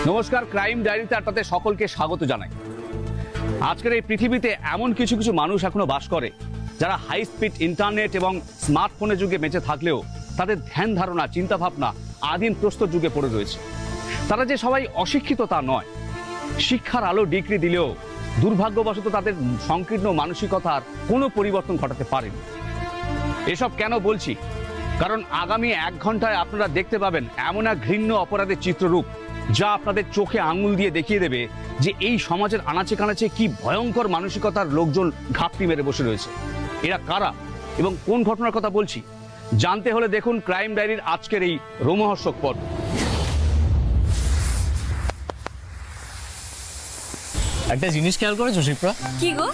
নমস্কার, ক্রাইম ডায়েরিতে আপনাদের সকলকে স্বাগত জানাই। আজকের এই পৃথিবীতে এমন কিছু কিছু মানুষ এখনো বাস করে যারা হাই স্পিড ইন্টারনেট এবং স্মার্টফোনের যুগে বেঁচে থাকলেও তাদের ধ্যান ধারণা, চিন্তাভাবনা আদিম প্রস্তর যুগে পড়ে রয়েছে। তারা যে সবাই অশিক্ষিত তা নয়, শিক্ষার আলো ডিগ্রি দিলেও দুর্ভাগ্যবশত তাদের সংকীর্ণ মানসিকতার কোনো পরিবর্তন ঘটাতে পারেনি। এসব কেন বলছি? কারণ আগামী 1 ঘন্টায় আপনারা দেখতে পাবেন এমন এক ঘৃণ্য অপরাধের চিত্ররূপ যা আপনাদের চোখে আঙুল দিয়ে দেখিয়ে দেবে যে এই সমাজের আনাচে কানাচে কি ভয়ঙ্কর মানসিকতার লোকজন ঘাপটি মেরে বসে রয়েছে। এরা কারা এবং কোন ঘটনার কথা বলছি জানতে হলে দেখুন ক্রাইম ডায়েরির আজকের এই রোমহর্ষক পর্ব। একটা জিনিস খেয়াল করেছো শিপ্রা? কি গো?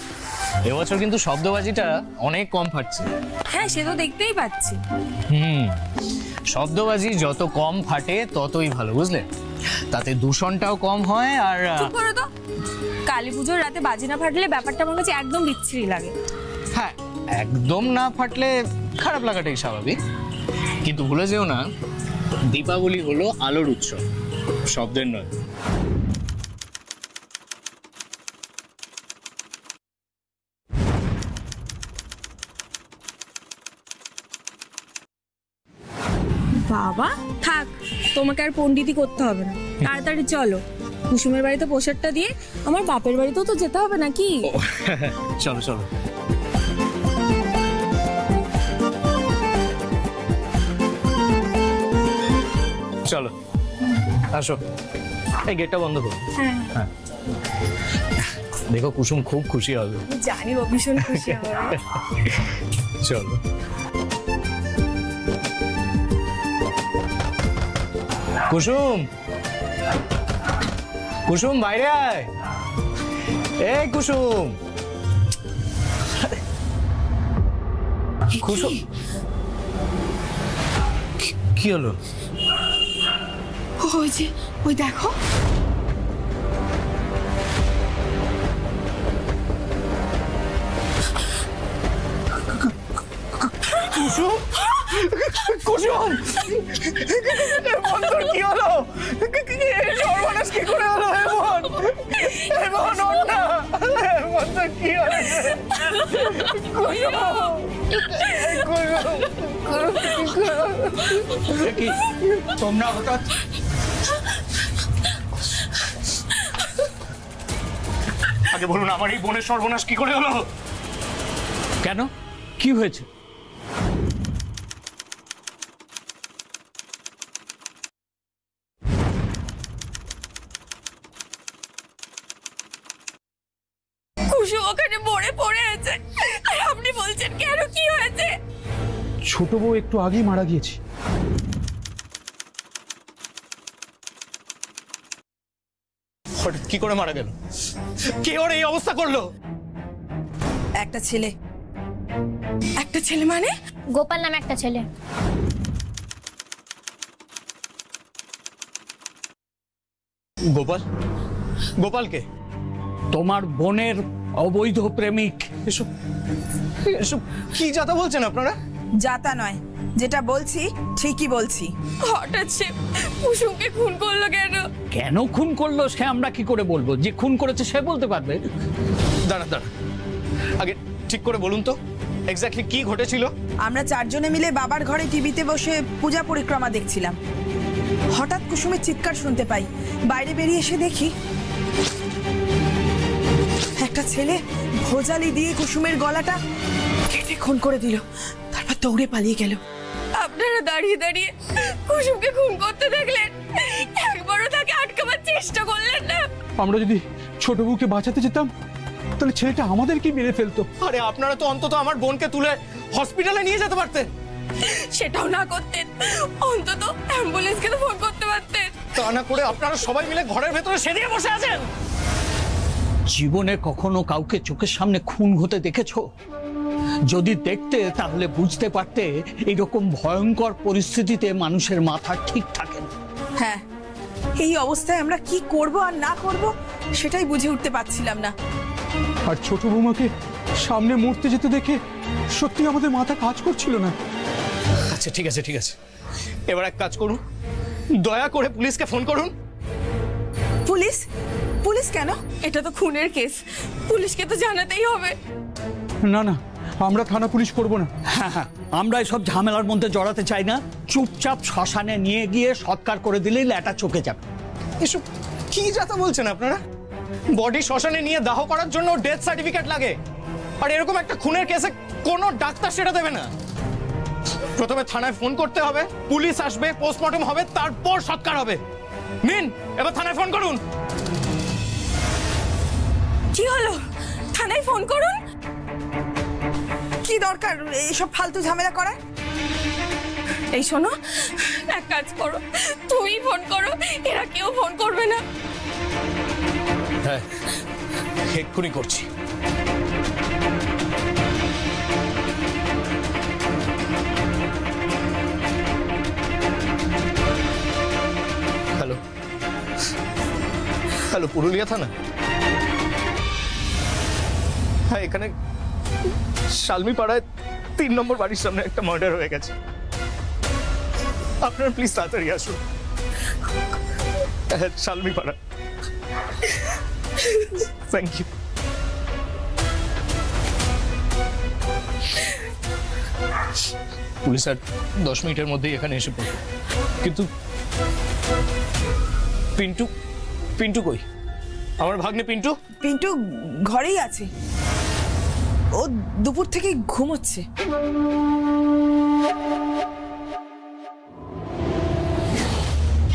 এবছর কিন্তু শব্দবাজিটা অনেক কম ফাটছে। হ্যাঁ, সে তো দেখতেই পাচ্ছি। শব্দবাজি যত কম ফাটে ততই ভালো, বুঝলে? তাতে দূষণটাও কম হয়। আর চুপ করো তো। কালী পুজোর রাতে বাজি না ফাটলে ব্যাপারটা আমার কাছে একদম বিচ্ছিরি লাগে। হ্যাঁ, একদম না ফাটলে খারাপ লাগাটাই স্বাভাবিক, কিন্তু ভুলে যেও না দীপাবলি হলো আলোর উৎসব, শব্দের নয়। বাবা থাক, তোমাকে আর পণ্ডিতি করতে হবে না, তাড়াতাড়ি চলো। কুসুমের বাড়িতে পোশাকটা দিয়ে আমার বাপের বাড়িতেও তো যেতে হবে নাকি? চলো চলো। চলো আসো, এই গেটটা বন্ধ করো। হ্যাঁ, দেখো কুসুম খুব খুশি হবে। জানি ও ভীষণ খুশি হবে। চলো। কুসুম, কুসুম বাইরে আয়। এই কুসুম, কুসুম কি হলো? ওই যে ওই দেখো। কুসুম, কুসুম বন্ধুর কি হলো? সর্বনাশ কি করে হলো? বন্ধুর কি হলো? তোমরা হঠাৎ আগে বলুন, আমার এই বোনের সর্বনাশ কি করে হলো? কেন, কি হয়েছে? কুসুম ওখানে মরে পড়ে আছে, আর আপনি বলছেন কেন, কি হয়েছে? ছোট বউ একটু আগেই মারা গিয়েছে। হঠাৎ কি করে মারা গেল? কে ওর এই অবস্থা করলো? একটা ছেলে। একটা ছেলে মানে? গোপাল নামে একটা ছেলে। গোপাল? গোপালকে? তোমার বোনের অবৈধ প্রেমিক। এসব এসব কি যাতা বলছেন আপনারা? যাতা নয়, যেটা বলছি ঠিকই বলছি। হঠাৎ সে কুসুমকে খুন করলো কেন? কেন খুন করলো সে আমরা কি করে বলবো? যে খুন করেছে সে বলতে পারবে। দাঁড়া দাঁড়া, আগে ঠিক করে বলুন তো এক্স্যাক্টলি কি ঘটেছিল? আমরা 4 জনে মিলে বাবার ঘরে টিভিতে বসে পূজা পরিক্রমা দেখছিলাম। হঠাৎ কুসুমের চিৎকার শুনতে পাই। বাইরে বেরিয়ে এসে দেখি একটা ছেলে ভোজালি দিয়ে কুসুমের গলাটা কেটে খুন করে দিল, তারপর দৌড়ে পালিয়ে গেল। আপনারা দাঁড়িয়ে দাঁড়িয়ে কুসুমকে খুন করতে দেখলেন, একবারও তাকে আটকাবার চেষ্টা করলেন না? আমরা যদি ছোট বউকে বাঁচাতে যেতাম তাহলে ছেলেটা আমাদেরকে মেরে ফেলতো। আরে আপনারা তো অন্তত আমার বোনকে তুলে হসপিটালে নিয়ে যেতে পারতেন। সেটাও না করতেন, অন্তত অ্যাম্বুলেন্সকে তো ফোন করতে পারতেন। তা না করে আপনারা সবাই মিলে ঘরের ভেতরে সেদিয়ে বসে আছেন। জীবনে কখনো কাউকে চোখের সামনে খুন হতে দেখেছো? যদি দেখতে তাহলে বুঝতে পারতে এরকম ভয়ঙ্কর পরিস্থিতিতে মানুষের মাথা ঠিক থাকে না। হ্যাঁ, এই অবস্থায় আমরা কি করব আর না করব সেটাই বুঝে উঠতে পারছিলাম না। আর ছোট বৌমাকে সামনে মরতে যেতে দেখে সত্যি আমাদের মাথা কাজ করছিল না। আচ্ছা ঠিক আছে, এবার এক কাজ করুন, দয়া করে পুলিশকে ফোন করুন। পুলিশ? পুলিশ কেন? এটা তো খুনের কেস, পুলিশকে তো জানাতেই হবে। না না, আমরা থানা পুলিশ করব না। হ্যাঁ, আমরা এসব ঝামেলার মধ্যে জড়াতে চাই না। চুপচাপ শ্মশানে নিয়ে গিয়ে সৎকার করে দিলেই ল্যাটা চোখে যাবে। এসব কি যাতা বলছেন আপনারা? বডি শ্মশানে নিয়ে দাহ করার জন্য ডেথ সার্টিফিকেট লাগে, আর এরকম একটা খুনের কেসে কোনো ডাক্তার সেটা দেবে না। প্রথমে থানায় ফোন করতে হবে, পুলিশ আসবে, পোস্টমর্টম হবে, তারপর সৎকার হবে। নিন, এবার থানায় ফোন করুন। কি হলো? থানায় ফোন করুন। কি দরকার এইসব ফালতু ঝামেলা করার? এই শোনো, এক কাজ করো, তুমি ফোন করো, এরা কেউ ফোন করবে না। হ্যাঁ, এক্ষুনি করছি। হ্যালো হ্যালো, পুরুলিয়া থানা? হ্যাঁ, এখানে শালমি পাড়ায় 3 নম্বর বাড়ির সামনে একটা মার্ডার হয়ে গেছে। আপনারা প্লিজ তাড়াতাড়ি আসুন। হ্যাঁ, শালমি পাড়া। Thank you. পুলিশ আর 10 মিনিটের মধ্যেই এখানে এসে পড়বে। কিন্তু পিন্টু, পিন্টু কই? আমার ভাগ্নে পিন্টু? পিন্টু ঘরেই আছে, ও দুপুর থেকে ঘুমোচ্ছে।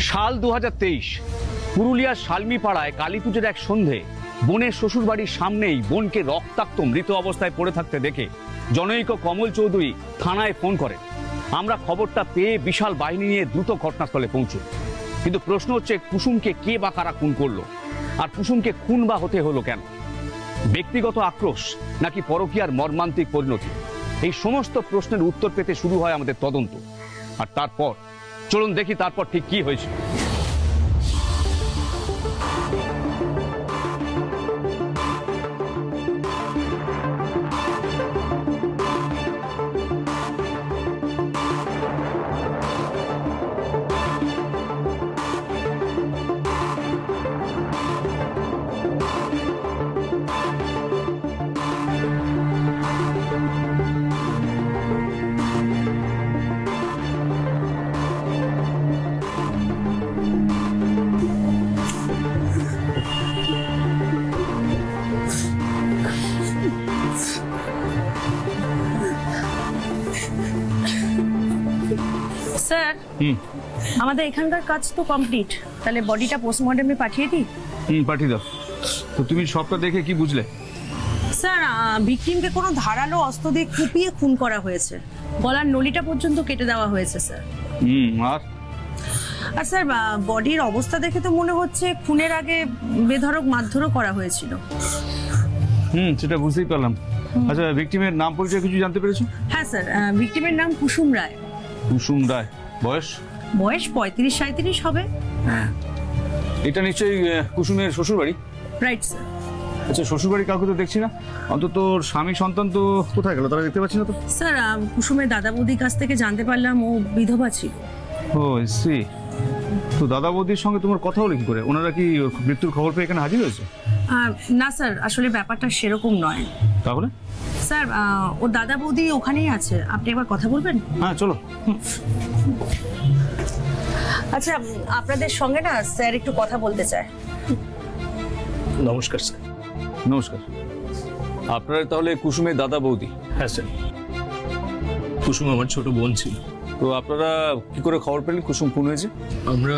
সাল 2023, পুরুলিয়ার শালমিপাড়ায় কালী পুজোর এক সন্ধে বোনের শ্বশুর বাড়ির সামনেই বোনকে রক্তাক্ত মৃত অবস্থায় পড়ে থাকতে দেখে জনৈক কমল চৌধুরী থানায় ফোন করেন। আমরা খবরটা পেয়ে বিশাল বাহিনী নিয়ে দ্রুত ঘটনাস্থলে পৌঁছই। কিন্তু প্রশ্ন হচ্ছে, কুসুমকে কে বা কারা খুন করলো, আর কুসুমকে খুন বা হতে হলো কেন? ব্যক্তিগত আক্রোশ নাকি পরকীয়ার মর্মান্তিক পরিণতি? এই সমস্ত প্রশ্নের উত্তর পেতে শুরু হয় আমাদের তদন্ত। আর তারপর চলুন দেখি তারপর ঠিক কি হয়েছে। স্যার, আমাদের এখানকার কাজ তো কমপ্লিট, তাহলে বডিটা পোস্টমর্টমে পাঠিয়ে দিই? পাঠিয়ে দাও। তো তুমি সবটা দেখে কি বুঝলে? স্যার, ভিকটিমকে কোনো ধারালো অস্ত্র দিয়ে কুপিয়ে খুন করা হয়েছে, গলার নলিটা পর্যন্ত কেটে দেওয়া হয়েছে স্যার। আর স্যার, বডির অবস্থা দেখে তো মনে হচ্ছে খুনের আগে বেধড়ক মারধরও করা হয়েছিল। সেটা বুঝতেই পারলাম। আচ্ছা, ভিকটিমের নাম পরিচয় কিছু জানতে পেরেছো? হ্যাঁ স্যার, ভিকটিমের নাম কুসুম রায়। কুসুম রায়। বয়স? বয়স 35-37 হবে। এটা নিশ্চয়ই কুসুমের শ্বশুর বাড়ি? Right sir. আচ্ছা, শ্বশুর বাড়ি কাউকে তো দেখছি না, অন্তত স্বামী সন্তান তো কোথায় গেল, তারা দেখতে পাচ্ছি না তো। স্যার, কুসুমের দাদা বৌদির কাছ থেকে জানতে পারলাম ও বিধবা ছিল। ও সি। তো দাদা বৌদির সঙ্গে তোমার কথা হলো কি করে? ওনারা কি মৃত্যুর খবর পেয়ে এখানে হাজির হয়েছে? না স্যার, আসলে ব্যাপারটা সেরকম নয়। তাহলে? স্যার, ওর দাদা বৌদি ওখানেই আছে, আপনি একবার কথা বলবেন? হ্যাঁ, চলো। আচ্ছা, আপনাদের সঙ্গে না স্যার একটু কথা বলতে চায়। নমস্কার স্যার। নমস্কার। আপনারা তাহলে কুসুমের দাদা বৌদি? হ্যাঁ স্যার, কুসুম আমার ছোট বোন ছিল। তো আপনারা কি করে খবর পেলেন কুসুম খুন হয়েছে? আমরা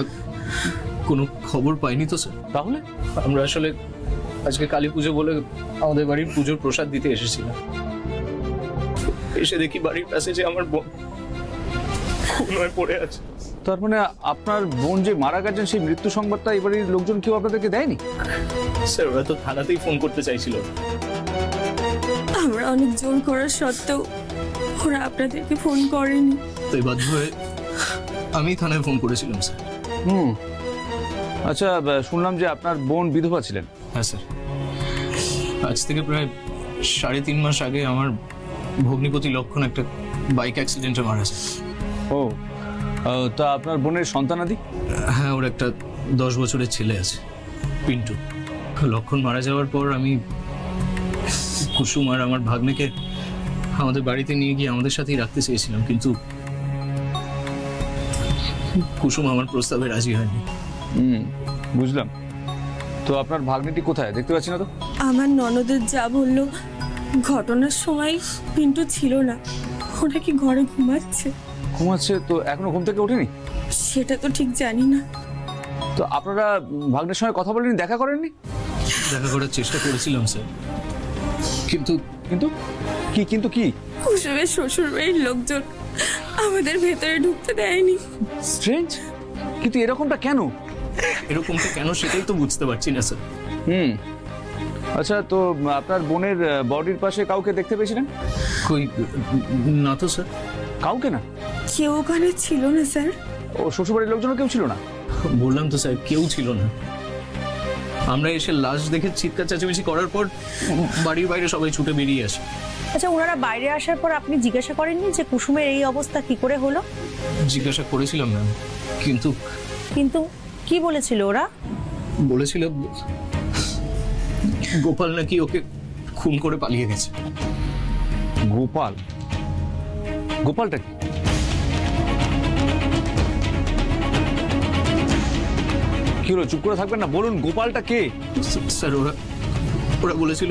কোনো খবর পাইনি তো স্যার। তাহলে? আমরা আসলে আজকে কালী পুজো বলে আমাদের বাড়ির পুজোর প্রসাদ দিতে এসেছিলাম। এসে দেখি বাড়ির প্যাসেজে আমার বোন খুন হয়ে পড়ে আছে। তার মানে আপনার বোন যে মারা গেছেন সেই মৃত্যু সংবাদটা এই বাড়ির লোকজন কেউ আপনাদেরকে দেয়নি? স্যার, ওরা তো থানাতেই ফোন করতে চাইছিল। আমরা অনেক জোর করার সত্ত্বেও ওরা আপনাদেরকে ফোন করেনি। তাই বাধ্য হয়ে আমি থানায় ফোন করেছিলাম স্যার। আচ্ছা, শুনলাম যে আপনার বোন বিধবা ছিলেন। হ্যাঁ স্যার, আজ থেকে প্রায় 3.5 মাস আগে আমার ভগ্নিপতি লক্ষণ একটা বাইক অ্যাক্সিডেন্টে মারা যায়। ও, তা আপনার বোনের সন্তানাদি? হ্যাঁ, ওর একটা 10 বছরের ছেলে আছে। পিন্টু। লক্ষণ মারা যাওয়ার পর আমি কুসুম আর আমার ভাগ্নেকে আমাদের বাড়িতে নিয়ে গিয়ে আমাদের সাথেই রাখতে চেয়েছিলাম, কিন্তু কুসুম আমার প্রস্তাবে রাজি হয়নি। বুঝলাম। তো আপনার ভাগ্নেটি কোথায় দেখতে পাচ্ছি না তো? আমার ননদের যা বললো, ঘটনার সময় পিন্টু ছিল না, ওরা কি ঘরে ঘুমাচ্ছে। ঘুমাচ্ছে তো? এখনো ঘুম থেকে ওঠেনি? সেটা তো ঠিক জানি না। তো আপনারা ভাগ্নের সঙ্গে কথা বলেনি, দেখা করেননি? দেখা করার চেষ্টা করেছিলাম স্যার, কিন্তু কিন্তু কি? কিন্তু কি? কুসুমের শ্বশুর বাড়ির লোকজন আমাদের ভেতরে ঢুকতে দেয়নি। স্ট্রেঞ্জ। কিন্তু এরকমটা কেন? এরকমটা কেন সেটাই তো বুঝতে পারছি না স্যার। আচ্ছা, তো আপনার বোনের বডির পাশে কাউকে দেখতে পেয়েছিলেন? কই না তো স্যার। কাউকে না? কেউ ওখানে ছিল না স্যার। ও শ্বশুরবাড়ির লোকজনও কেউ ছিল না? বললাম তো স্যার, কেউ ছিল না। আমরা এসে লাশ দেখে চিৎকার চেঁচামেচি করার পর বাড়ির বাইরে সবাই ছুটে বেরিয়ে আসে। আচ্ছা, ওনারা বাইরে আসার পর আপনি জিজ্ঞাসা করেননি যে কুসুমের এই অবস্থা কি করে হলো? জিজ্ঞাসা করেছিলাম ম্যাম, কিন্তু কিন্তু কি বলেছিল ওরা? বলেছিল গোপাল নাকি ওকে খুন করে পালিয়ে গেছে। গোপাল? গোপালটা কি? কি হলো, চুপ করে থাকবেন না, বলুন গোপালটা কে? স্যার ওরা বলেছিল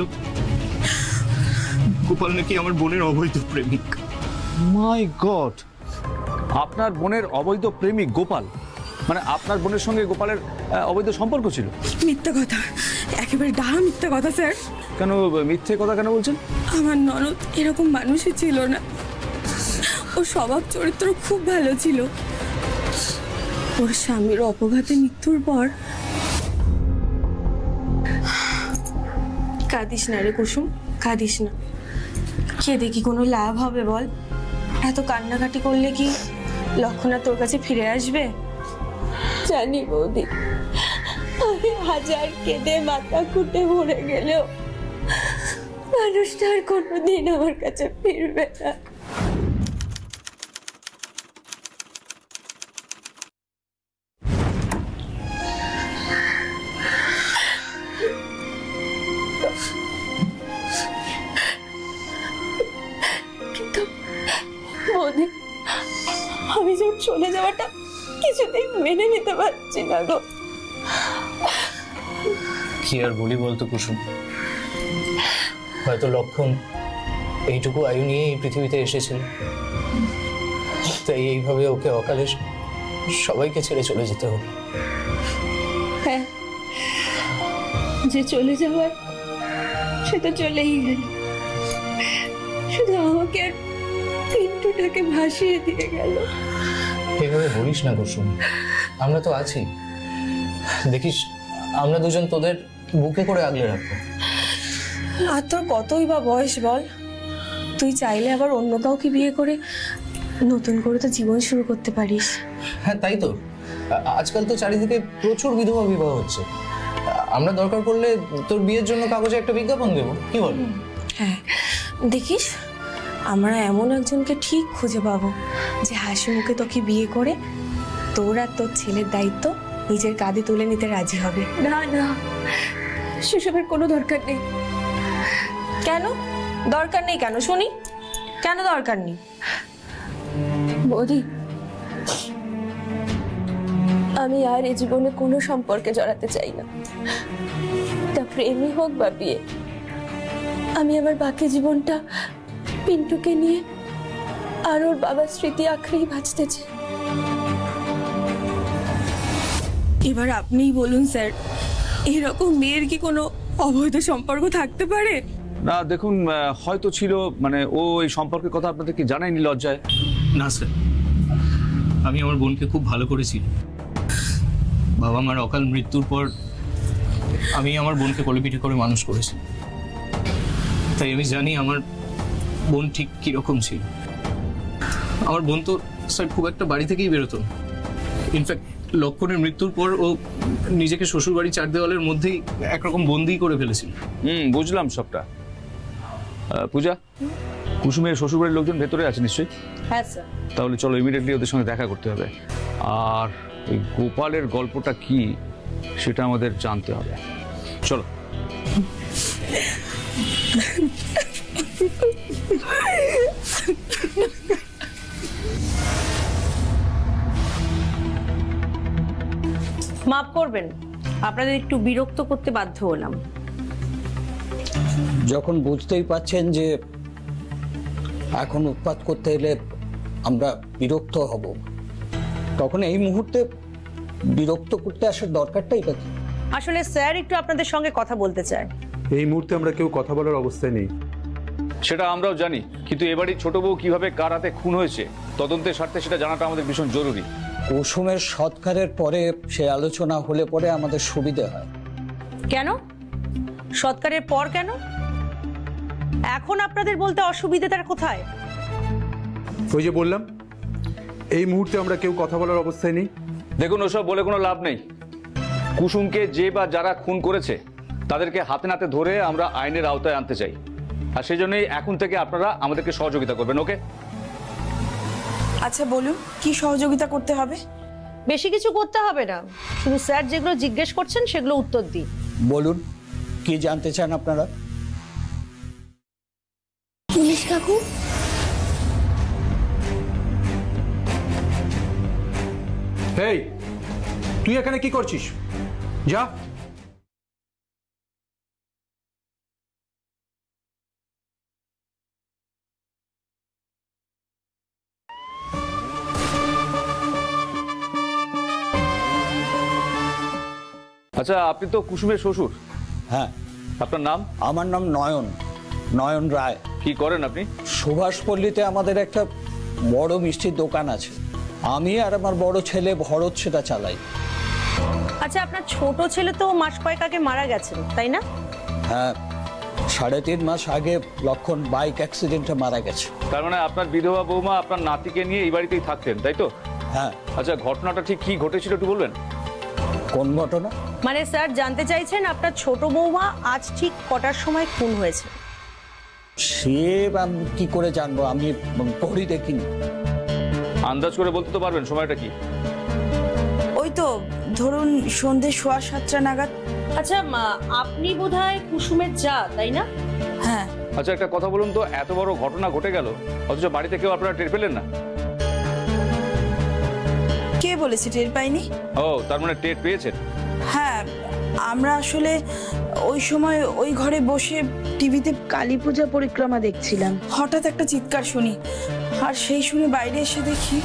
গোপাল নাকি আমার বোনের অবৈধ প্রেমিক। মাই গড! আপনার বোনের অবৈধ প্রেমিক গোপাল? মানে আপনার বোনের সঙ্গে গোপালের অবৈধ সম্পর্ক ছিল? মিথ্যা কথা, একেবারে ডাহা মিথ্যা কথা স্যার। কেন মিথ্যে কথা কেন বলছেন? আমার ননদ এরকম মানুষই ছিল না, ও স্বভাব চরিত্র খুব ভালো ছিল। ওর স্বামীর অপঘাতে মৃত্যুর পর। কাঁদিস না রে কুসুম, কাঁদিস না। কেঁদে কি কোনো লাভ হবে বল? এত কান্নাকাটি করলে কি লক্ষণা তোর কাছে ফিরে আসবে? জানি বৌদি, আমি হাজার কেঁদে মাথা কুটে মরে গেলেও মানুষটা আর কোনোদিন আমার কাছে ফিরবে না। বৌদি, আমি যে চলে যাওয়াটা কিছুতেই মেনে নিতে পারছি না গো। কি আর বলি বলতো কুসুম, হয়তো লক্ষণ এইটুকু আয়ু নিয়ে এই পৃথিবীতে এসেছিল, তাই এইভাবে ওকে অকালে সবাইকে ছেড়ে চলে যেতে হলো। হ্যাঁ, যে চলে যাওয়ার সে তো চলেই গেল, শুধু আমাকে আর পিন্টুটাকে ভাসিয়ে দিয়ে গেল। এভাবে বলিস না কুসুম, আমরা তো আছি, দেখিস আমরা দুজন তোদের বুকে করে আগলে রাখবো। আর তোর কতই বা বয়স বল? তুই চাইলে আবার অন্য কাউকে বিয়ে করে নতুন করে তো জীবন শুরু করতে পারিস। হ্যাঁ তাই তো, আজকাল তো চারিদিকে প্রচুর বিধবা বিবাহ হচ্ছে। আমরা দরকার পড়লে তোর বিয়ের জন্য কাগজে একটা বিজ্ঞাপন দেবো, কি বল? হ্যাঁ, দেখিস আমরা এমন একজনকে ঠিক খুঁজে পাবো যে হাসি মুখে তোকে বিয়ে করে তোর আর তোর ছেলের দায়িত্ব নিজের কাঁধে তুলে নিতে রাজি হবে। না না, সেসবের কোনো দরকার নেই। কেন দরকার নেই? কেন শুনি, কেন দরকার নেই? বৌদি, আমি আর এই জীবনে কোনো সম্পর্কে জড়াতে চাই না, তা প্রেমই হোক বা বিয়ে। আমি আমার বাকি জীবনটা পিন্টুকে নিয়ে আর ওর বাবার স্মৃতি আঁকড়েই বাঁচতে চাই। এবার আপনিই বলুন স্যার, এরকম মেয়ের কি কোনো অবৈধ সম্পর্ক থাকতে পারে? না দেখুন, হয়তো ছিল, মানে ও এই সম্পর্কের কথা আপনাদের কি জানায়নি লজ্জায়? না স্যার, আমি আমার বোনকে খুব ভালো করেছি। বাবা মার অকাল মৃত্যুর পর আমি আমার বোনকে কোলেপিঠে করে মানুষ করেছি, তাই আমি জানি আমার বোন ঠিক কিরকম ছিল। আমার বোন তো স্যার খুব একটা বাড়ি থেকেই বেরোতো। ইনফ্যাক্ট লক্ষণের মৃত্যুর পর ও নিজেকে শ্বশুর বাড়ি চার দেওয়ালের মধ্যেই একরকম বন্দি করে ফেলেছিল। বুঝলাম সবটা। পূজা, কুসুমের শ্বশুরবাড়ির লোকজন ভেতরে আছে নিশ্চয়ই? হ্যাঁ স্যার। তাহলে চলো ইমিডিয়েটলি ওদের সঙ্গে দেখা করতে হবে। আর ওই গোপালের গল্পটা কি সেটা আমাদের জানতে হবে। চলো। মাফ করবেন, আপনাদের একটু বিরক্ত করতে বাধ্য হলাম। যখন বুঝতেই পাচ্ছেন যে এখন উৎপাত করতে এলে আমরা বিরক্ত হব, তখন এই মুহূর্তে বিরক্ত করতে আসার দরকারটাই বা কি? আসলে স্যার একটু আপনাদের সঙ্গে কথা বলতে চায়। এই মুহূর্তে আমরা কেউ কথা বলার অবস্থায় নেই। সেটা আমরাও জানি, কিন্তু এবারই ছোট বউ কিভাবে কার হাতে খুন হয়েছে তদন্তের স্বার্থে সেটা জানাটা আমাদের ভীষণ জরুরি। কুসুমের সৎকারের পরে সে আলোচনা হলে পরে আমাদের সুবিধে হয়। কেন? সৎকারের পর কেন? এখন আপনাদের বলতে অসুবিধাটা কোথায়? ওই যে বললাম, এই মুহূর্তে আমরা কেউ কথা বলার অবস্থায় নেই। দেখুন, ওসব বলে কোনো লাভ নেই। কুসুমকে যে বা যারা খুন করেছে তাদেরকে হাতে নাতে ধরে আমরা আইনের আওতায় আনতে চাই, আর সেই জন্যই এখন থেকে আপনারা আমাদেরকে সহযোগিতা করবেন। ওকে? আচ্ছা বলুন, কি সহযোগিতা করতে হবে? বেশি কিছু করতে হবে না, শুধু স্যার যেগুলো জিজ্ঞেস করছেন সেগুলো উত্তর দিন। বলুন, কি জানতে চান আপনারা? পুলিশ কাকু, এই তুই এখানে কি করছিস? যা। আচ্ছা, আপনি তো কুসুমের শ্বশুর। হ্যাঁ। আপনার নাম? আমার নাম নয়ন, নয়ন রায়। কি করেন আপনি? সুভাষপল্লীতে আমাদের একটা বড় মিষ্টির দোকান আছে। আমি আর আমার বড় ছেলে ভরত সেটা চালাই। আচ্ছা, আপনার ছোট ছেলে তো মাস কয়েক আগে মারা গেছেন, তাই না? হ্যাঁ, 3.5 মাস আগে লক্ষণ বাইক অ্যাক্সিডেন্টে মারা গেছে। তার মানে আপনার বিধবা বৌমা আপনার নাতিকে নিয়ে এই বাড়িতেই থাকতেন, তাই তো? হ্যাঁ। আচ্ছা, ঘটনাটা ঠিক কি ঘটেছিল একটু বলবেন? কোন ঘটনা? মানে স্যার জানতে চাইছেন আপনার ছোট বৌমা আজ ঠিক কটার সময় খুন হয়েছে? সে আমি কি করে জানবো, আমি ঘড়ি দেখিনি। আন্দাজ করে বলতে তো পারবেন সময়টা কি? ওই তো ধরুন সন্ধে 7:15 নাগাদ। আচ্ছা, আপনি বোধহয় কুসুমের যা, তাই না? হ্যাঁ। আচ্ছা, একটা কথা বলুন তো, এত বড় ঘটনা ঘটে গেল অথচ বাড়িতে কেউ আপনারা টের পেলেন না? কে বলেছে টের পাইনি? ও, তার মানে টের পেয়েছেন? হ্যাঁ, আমরা আসলে ওই সময় ওই ঘরে বসে টিভিতে কালী পূজা পরিক্রমা দেখছিলাম। হঠাৎ একটা চিৎকার শুনি, আর সেই শুনে বাইরে এসে দেখি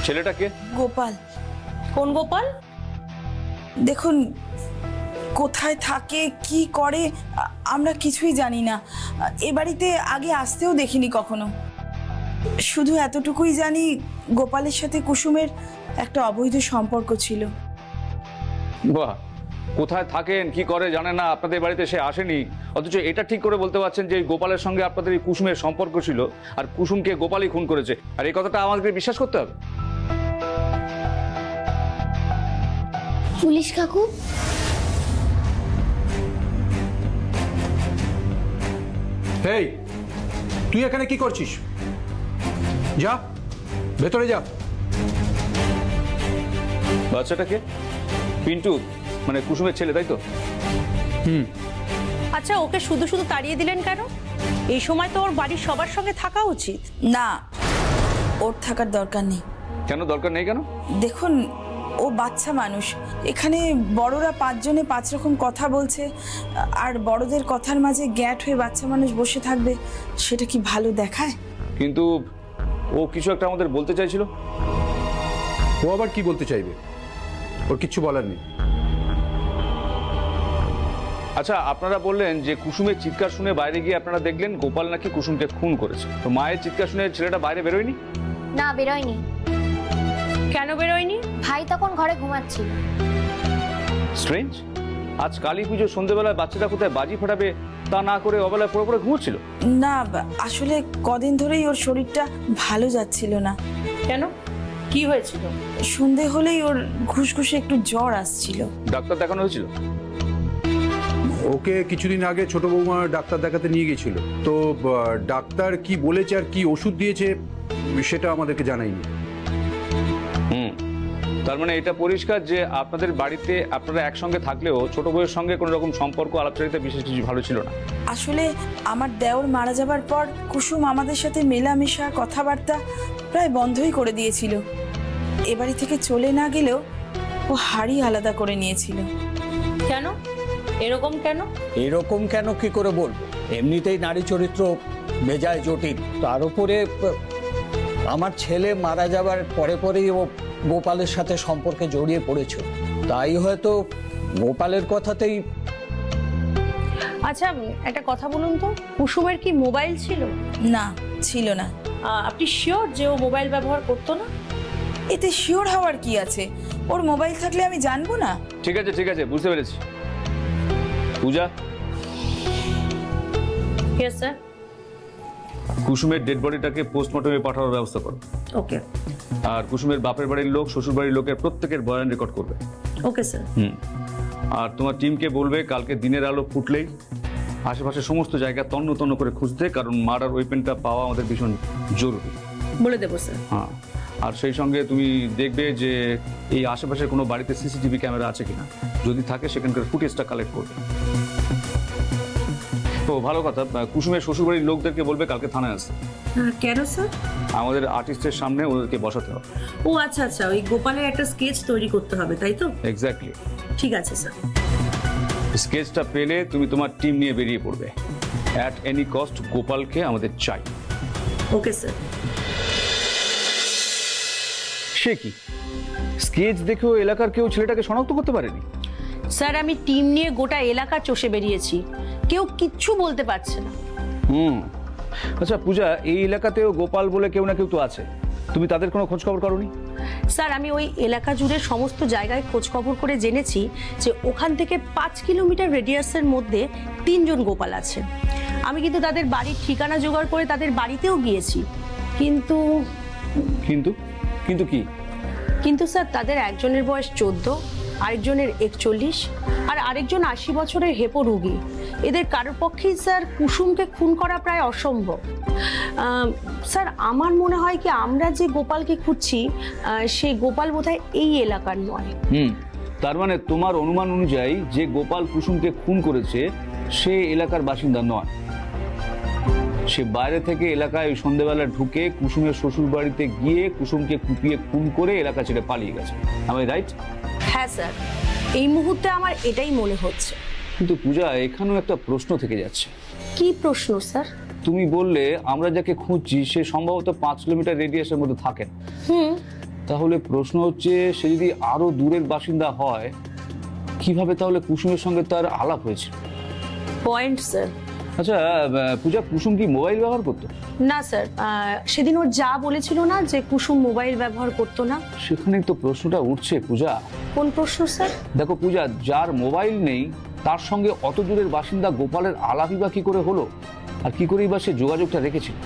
ছেলেটাকে? গোপাল। কোন গোপাল? দেখুন, কোথায় থাকে কি করে আমরা কিছুই জানি না। এ বাড়িতে আগে আসতেও দেখিনি কখনো। শুধু এতটুকুই জানি, গোপালের সাথে কুসুমের একটা অবৈধ সম্পর্ক ছিল। বাহ, কোথায় থাকেন কি করে জানেন না, আপনাদের বাড়িতে সে আসেনি, অথচ এটা ঠিক করে বলতে পারছেন যে গোপালের সঙ্গে আপনাদের এই কুসুমের সম্পর্ক ছিল আর কুসুমকে গোপালই খুন করেছে, আর এই কথাটা আমাদেরকে বিশ্বাস করতে হবে? পুলিশ কাকু, এই তুই এখানে কি করছিস? যা, ভেতরে যা। বাচ্চাটাকে? পিন্টু, মানে কুসুমের ছেলে, তাই তো? আচ্ছা, ওকে শুধু শুধু তাড়িয়ে দিলেন কেন? এই সময় তো ওর বাড়ির সবার সঙ্গে থাকা উচিত। না, ওর থাকার দরকার নেই। কেন দরকার নেই? কেন? দেখুন, ও বাচ্চা মানুষ। এখানে বড়রা 5 জনে 5 রকম কথা বলছে, আর বড়দের কথার মাঝে গ্যাট হয়ে বাচ্চা মানুষ বসে থাকবে, সেটা কি ভালো দেখায়? কিন্তু ও কিছু একটা আমাদের বলতে চাইছিল। ও আবার কি বলতে চাইবে? ওর কিচ্ছু বলার নেই। আচ্ছা, আপনারা বললেন যে কুসুমের চিৎকার শুনে বাইরে গিয়ে আপনারা দেখলেন গোপাল নাকি কুসুমকে খুন করেছে, তো মায়ের চিৎকার শুনে ছেলেটা বাইরে বেরোয়নি? না, বেরোয়নি। কেন বেরোয়নি? ভাই তখন ঘরে ঘুমাচ্ছিল। স্ট্রেঞ্জ, আজ কালী পুজোর সন্ধ্যেবেলায় বাচ্চাটা কোথায় বাজি ফাটাবে তা না করে অবেলায় পড়ে পড়ে ঘুমোচ্ছিল। না, আসলে কদিন ধরেই ওর শরীরটা ভালো যাচ্ছিল না। কেন, কি হয়েছিল? সন্ধে হলেই ওর ঘুষঘুষে একটু জ্বর আসছিল। ডাক্তার দেখানো হয়েছিল? ওকে কিছুদিন আগে ছোট বৌমা ডাক্তার দেখাতে নিয়ে গেছিল, তো ডাক্তার কি বলেছে আর কি ওষুধ দিয়েছে সেটা আমাদেরকে জানায়নি। তার মানে এটা পরিষ্কার যে আপনাদের বাড়িতে আপনারা একসঙ্গে থাকলেও ছোট বউয়ের সঙ্গে কোনো রকম সম্পর্ক আলাপচারিতা বিশেষ কিছু ভালো ছিল না। আসলে আমার দেওর মারা যাবার পর কুসুম আমাদের সাথে মেলামেশা কথাবার্তা প্রায় বন্ধই করে দিয়েছিল। এ বাড়ি থেকে চলে না গেলেও ও হাড়ি আলাদা করে নিয়েছিল। কেন এরকম কেন? এরকম কেন কি করে বলবো, এমনিতেই নারী চরিত্র বেজায় জটিল, তার উপরে আমার ছেলে মারা যাবার পরে পরেই ও গোপালের সাথে সম্পর্কে জড়িয়ে পড়েছে, তাই হয়তো গোপালের কথাতেই। আচ্ছা একটা কথা বলুন তো, কুসুমের কি মোবাইল ছিল? না, ছিল না। আপনি শিওর যে ও মোবাইল ব্যবহার করতো না? এতে শিওর হওয়ার কি আছে, ওর মোবাইল থাকলে আমি জানবো না? ঠিক আছে ঠিক আছে, বুঝতে পেরেছি। পূজা, ইয়েস স্যার। কুসুমের ডেড বডিটাকে পোস্টমর্টমে পাঠানোর ব্যবস্থা করো। ওকে। আর কুসুমের বাপের বাড়ির লোক, শ্বশুর বাড়ির লোকের প্রত্যেকের বয়ান রেকর্ড করবে। Okay sir. আর তোমার টিমকে বলবে কালকে দিনের আলো ফুটলেই আশেপাশে সমস্ত জায়গা তন্ন তন্ন করে খুঁজতে, কারণ মার্ডার ওয়েপেনটা পাওয়া আমাদের ভীষণ জরুরি। বলে দেবো স্যার। হ্যাঁ, আর সেই সঙ্গে তুমি দেখবে যে এই আশেপাশের কোনো বাড়িতে সিসিটিভি ক্যামেরা আছে কিনা, যদি থাকে সেখানকার ফুটেজটা কালেক্ট করবে। তো ভালো কথা, কুসুমের শ্বশুরবাড়ির লোকদেরকে বলবে কালকে থানায় আসতে। কেন স্যার? আমাদের আর্টিস্টের সামনে ওদেরকে বসাতে হবে। ও আচ্ছা আচ্ছা, ওই গোপালের একটা স্কেচ তৈরি করতে হবে, তাই তো? এক্স্যাক্টলি। ঠিক আছে স্যার। স্কেচটা পেলে তুমি তোমার টিম নিয়ে বেরিয়ে পড়বে। অ্যাট এনি কস্ট গোপালকে আমাদের চাই। Okay sir. সে কি, স্কেচ দেখেও এলাকার কেউ ছেলেটাকে শনাক্ত করতে পারেনি? স্যার আমি টিম নিয়ে গোটা এলাকা চষে বেরিয়েছি, কেউ কিচ্ছু বলতে পারছে না। আচ্ছা পূজা, এই এলাকাতেও গোপাল বলে কেউ না কেউ তো আছে, তুমি তাদের কোনো খোঁজ খবর করোনি? স্যার আমি ওই এলাকা জুড়ে সমস্ত জায়গায় খোঁজ খবর করে জেনেছি যে ওখান থেকে 5 কিলোমিটার রেডিয়াসের মধ্যে 3 জন গোপাল আছে। আমি কিন্তু তাদের বাড়ির ঠিকানা জোগাড় করে তাদের বাড়িতেও গিয়েছি, কিন্তু কিন্তু কিন্তু কি? কিন্তু স্যার তাদের একজনের বয়স 14, আরেকজনের 41, আর আরেকজন 80 বছরের হেপো রোগী। এদের কারোর পক্ষেই স্যার কুসুমকে খুন করা প্রায় অসম্ভব। স্যার আমার মনে হয় কি আমরা যে গোপালকে খুঁজছি সেই গোপাল বোধহয় এই এলাকার নয়। তার মানে তোমার অনুমান অনুযায়ী যে গোপাল কুসুমকে খুন করেছে সে এলাকার বাসিন্দা নয়, সে বাইরে থেকে এলাকায় ওই সন্ধ্যেবেলা ঢুকে কুসুমের শ্বশুর বাড়িতে গিয়ে কুসুমকে কুপিয়ে খুন করে এলাকা ছেড়ে পালিয়ে গেছে। আমি রাইট? হ্যাঁ স্যার, এই মুহূর্তে আমার এটাই মনে হচ্ছে। কিন্তু পূজা, এখানেও একটা প্রশ্ন থেকে যাচ্ছে। কি প্রশ্ন স্যার? তুমি বললে আমরা যাকে খুঁজছি সে সম্ভবত 5 কিলোমিটার রেডিয়াসের মধ্যে থাকেন। তাহলে প্রশ্ন হচ্ছে, সে যদি আরো দূরের বাসিন্দা হয় কিভাবে তাহলে কুসুমের সঙ্গে তার আলাপ হয়েছে? Point sir. আচ্ছা পূজা, কুসুম কি মোবাইল ব্যবহার করতো? না স্যার, সেদিন ওর যা বলেছিল না যে কুসুম মোবাইল ব্যবহার করতো না, সেখানেই তো প্রশ্নটা উঠছে পূজা। কোন প্রশ্ন স্যার? দেখো পূজা, যার মোবাইল নেই তার সঙ্গে অত দূরের বাসিন্দা গোপালের আলাপই বা কি করে হলো, আর কি করেই বা সে যোগাযোগটা রেখেছিল?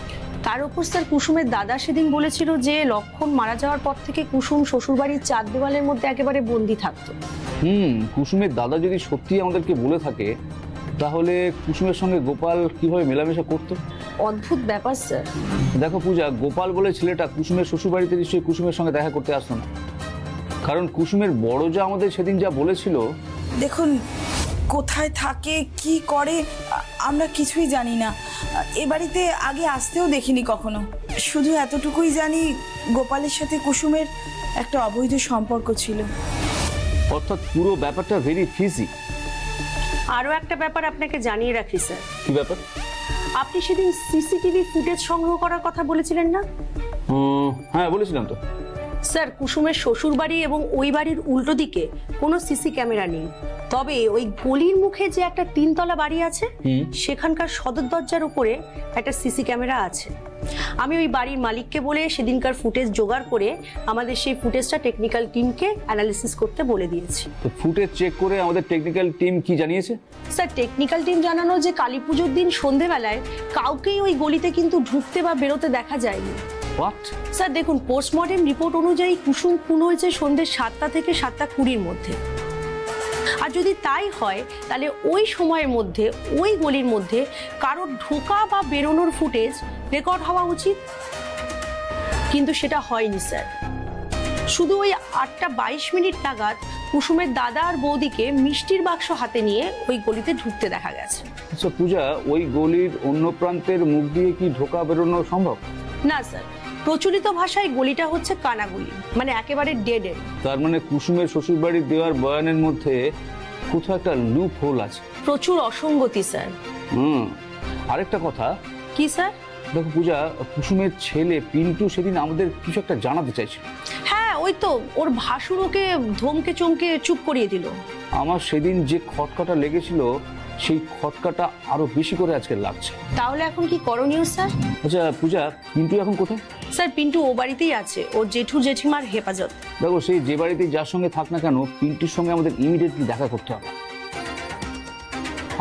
তার উপর স্যার কুসুমের দাদা সেদিন বলেছিল যে লক্ষণ মারা যাওয়ার পর থেকে কুসুম শ্বশুরবাড়ির 4 দেওয়ালের মধ্যে একেবারে বন্দি থাকতো। কুসুমের দাদা যদি সত্যি আমাদেরকে বলে থাকে তাহলে কুসুমের সঙ্গে গোপাল কিভাবে মেলামেশা করতো? অদ্ভুত ব্যাপার স্যার। দেখো পূজা, গোপাল বলে ছেলেটা কুসুমের শ্বশুরবাড়িতে নিশ্চয়ই কুসুমের সঙ্গে দেখা করতে আসতো না, কারণ কুসুমের বড় যা আমাদের সেদিন যা বলেছিল। দেখুন, কোথায় থাকে কি করে আমরা কিছুই জানি না। এ বাড়িতে আগে আসতেও দেখিনি কখনো। শুধু এতটুকুই জানি গোপালের সাথে কুসুমের একটা অবৈধ সম্পর্ক ছিল। অর্থাৎ পুরো ব্যাপারটা ভেরি ফিজি। আরও একটা ব্যাপার আপনাকে জানিয়ে রাখি স্যার। কি ব্যাপার? আপনি সেদিন সিসিটিভি ফুটেজ সংগ্রহ করার কথা বলেছিলেন না? হ্যাঁ বলেছিলাম তো স্যার। কুসুমের শ্বশুর বাড়ি এবং ওই বাড়ির উল্টো দিকে কোনো সিসি ক্যামেরা নেই, তবে ওই গলির মুখে যে একটা 3 তলা বাড়ি আছে সেখানকার সদর দরজার উপরে একটা সিসি ক্যামেরা আছে। আমি ওই বাড়ির মালিককে বলে সেদিনকার ফুটেজ জোগাড় করে আমাদের সেই ফুটেজটা টেকনিক্যাল টিমকে অ্যানালিসিস করতে বলে দিয়েছি। তো ফুটেজ চেক করে আমাদের টেকনিক্যাল টিম কি জানিয়েছে? স্যার টেকনিক্যাল টিম জানানো যে কালী পুজোর দিন সন্ধেবেলায় কাউকেই ওই গলিতে কিন্তু ঢুকতে বা বেরোতে দেখা যায়নি। হোয়াট? স্যার দেখুন, পোস্টমর্টেম রিপোর্ট অনুযায়ী কুসুম খুন হয়েছে সন্ধ্যে 7টা থেকে 7টা 20-র মধ্যে। আর যদি তাই হয় তাহলে ওই সময়ের মধ্যে ওই গলির মধ্যে কারোর ঢোকা বা বেরোনোর ফুটেজ রেকর্ড হওয়া উচিত। কিন্তু সেটা হয়নি স্যার। শুধু ওই 8:22 নাগাদ কুসুমের দাদা আর বৌদিকে মিষ্টির বাক্স হাতে নিয়ে ওই গলিতে ঢুকতে দেখা গেছে। আচ্ছা পূজা, ওই গলির অন্য প্রান্তের মুখ দিয়ে কি ঢোকা বেরোনো সম্ভব? না স্যার, প্রচলিত ভাষায় গলিটা হচ্ছে কানাগুলি, মানে একেবারে ডেড এন্ড। তার মানে কুসুমের শ্বশুরবাড়ির দেওয়ার বয়ানের মধ্যে কোথাও একটা লুপ হোল আছে। প্রচুর অসঙ্গতি স্যার। আরেকটা কথা। কি স্যার? দেখো পূজা, কুসুমের ছেলে পিন্টু সেদিন আমাদের কিছু একটা জানাতে চাইছিল। হ্যাঁ, ওই তো ওর ভাসুর ওকে ধমকে চমকে চুপ করিয়ে দিল। আমার সেদিন যে খটকাটা লেগেছিল সেই খটকাটা আরো বেশি করে আজকে লাগছে। তাহলে এখন কি করণীয় স্যার? আচ্ছা পূজা, পিন্টু এখন কোথায়? স্যার, পিন্টু ও বাড়িতেই আছে, ওর জেঠু জেঠিমার হেফাজত। দেখো, সেই যে বাড়িতেই যার সঙ্গে থাক না কেন, পিন্টুর সঙ্গে আমাদের ইমিডিয়েটলি দেখা করতে হবে।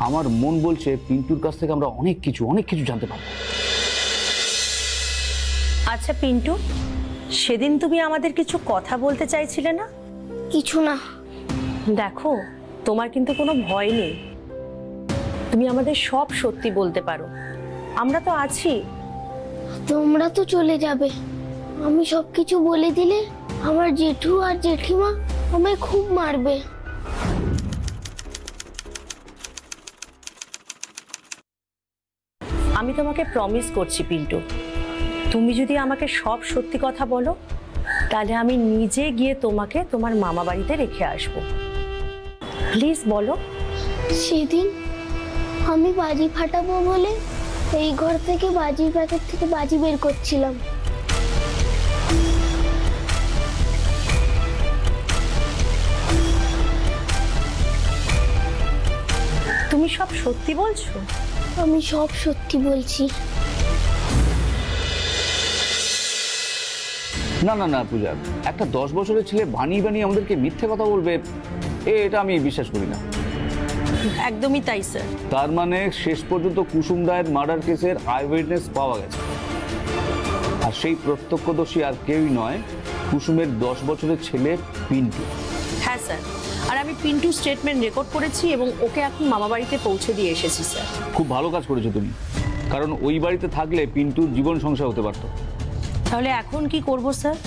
আমার মন বলছে পিন্টুর কাছ থেকে আমরা অনেক কিছু জানতে পারবো। আচ্ছা পিন্টু, সেদিন তুমি আমাদের কিছু কথা বলতে চাইছিলে না? কিছু না। দেখো, তোমার কিন্তু কোনো ভয় নেই, তুমি আমাদের সব সত্যি বলতে পারো, আমরা তো আছি। তোমরা তো চলে যাবে, আমি সবকিছু বলে দিলে আমার জেঠু আর জেঠিমা আমায় খুব মারবে। আমি তোমাকে প্রমিস করছি পিন্টু, তুমি যদি আমাকে সব সত্যি কথা বলো তাহলে আমি নিজে গিয়ে তোমাকে তোমার মামা বাড়িতে রেখে আসবো। প্লিজ বলো। সেদিন আমি বাজি ফাটাবো বলে এই ঘর থেকে বাজির প্যাকেট থেকে বাজি বের করছিলাম। তুমি সব সত্যি বলছো? আমি সব সত্যি বলছি। না না না পূজা, একটা 10 বছরের ছেলে বানিয়ে আমাদেরকে মিথ্যে কথা বলবে, এটা আমি বিশ্বাস করি না। একদমই তাই স্যার। তার মানে শেষ পর্যন্ত কুসুম রায়ের মার্ডার কেসের আই উইটনেস পাওয়া গেছে, আর সেই প্রত্যক্ষদর্শী আর কেউই নয়, কুসুমের 10 বছরের ছেলে পিন্টু। হ্যাঁ স্যার, আর আমি পিন্টু স্টেটমেন্ট রেকর্ড করেছি এবং ওকে এখন মামা বাড়িতে পৌঁছে দিয়ে এসেছি স্যার। খুব ভালো কাজ করেছো তুমি, কারণ ওই বাড়িতে থাকলে পিন্টুর জীবন সংসার হতে পারতো। তাহলে এখন কি করব স্যার?